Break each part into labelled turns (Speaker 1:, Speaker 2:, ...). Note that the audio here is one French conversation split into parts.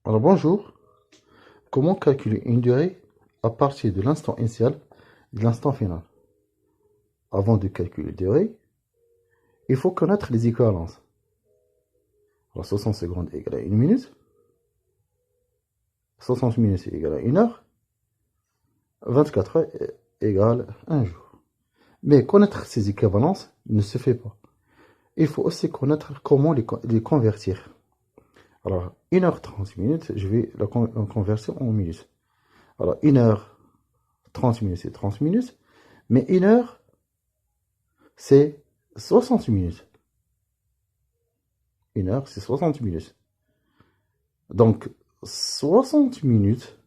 Speaker 1: Alors bonjour, comment calculer une durée à partir de l'instant initial et de l'instant final? Avant de calculer la durée, il faut connaître les équivalences. Alors 60 secondes égale à 1 minute, 60 minutes égale à 1 heure, 24 heures égale à 1 jour. Mais connaître ces équivalences ne se fait pas. Il faut aussi connaître comment les convertir. Alors 1 heure 30 minutes, je vais la convertir en minutes. Alors 1 heure 30 minutes, c'est 30 minutes, mais 1 heure, c'est 60 minutes. 1 heure, c'est 60 minutes. Donc, 60 minutes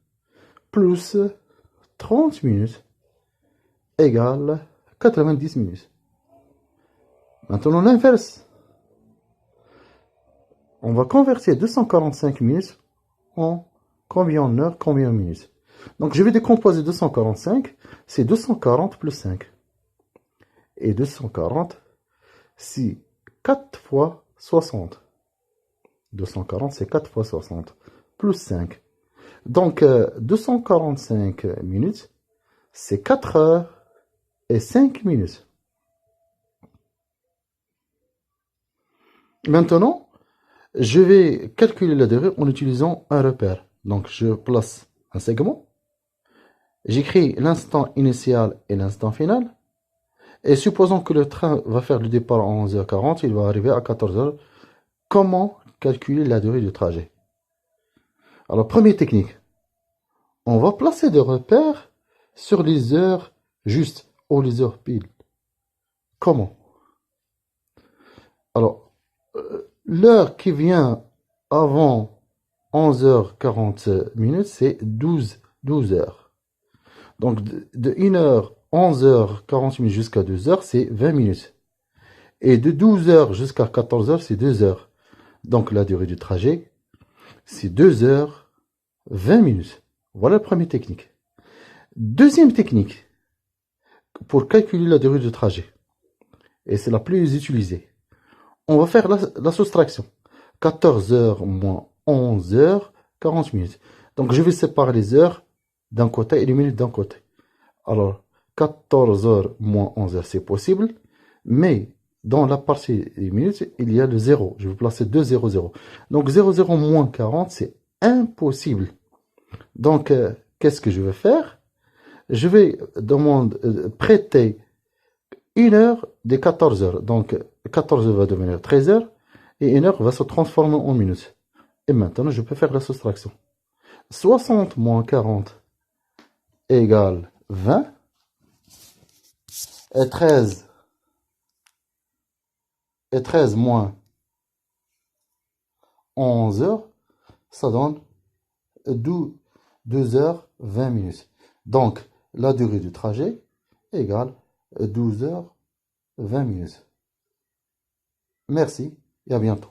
Speaker 1: plus 30 minutes égale 90 minutes. Maintenant, l'inverse. On va convertir 245 minutes en combien en heures, combien en minutes. Donc, je vais décomposer 245, c'est 240 plus 5. Et 240, c'est 4 fois 60. 240, c'est 4 fois 60, plus 5. Donc, 245 minutes, c'est 4 heures et 5 minutes. Maintenant, je vais calculer la durée en utilisant un repère. Donc, je place un segment, j'écris l'instant initial et l'instant final, et supposons que le train va faire le départ à 11h40, il va arriver à 14h. Comment calculer la durée du trajet? Alors, première technique, on va placer des repères sur les heures justes ou les heures pile. Comment? Alors, l'heure qui vient avant 11h40 minutes, c'est 12 heures. Donc, de 1h, 11h40 minutes jusqu'à 2h, c'est 20 minutes. Et de 12h jusqu'à 14h, c'est 2 heures. Donc, la durée du trajet, c'est 2 heures 20 minutes. Voilà la première technique. Deuxième technique, pour calculer la durée du trajet, et c'est la plus utilisée, on va faire la soustraction. 14 heures moins 11 heures, 40 minutes. Donc, je vais séparer les heures d'un côté et les minutes d'un côté. Alors, 14 heures moins 11 heures, c'est possible, mais dans la partie des minutes, il y a le 0. Je vais placer 2 0 0. Donc, 0 0 moins 40, c'est impossible. Donc, qu'est-ce que je vais faire? Je vais prêter 1 heure des 14 heures. Donc, 14 heures va devenir 13 heures et 1 heure va se transformer en minutes. Et maintenant, je peux faire la soustraction. 60 moins 40 égale 20. Et 13 moins 11 heures, ça donne 2 heures 20 minutes. Donc, la durée du trajet égale 12 heures 20 minutes. Merci et à bientôt.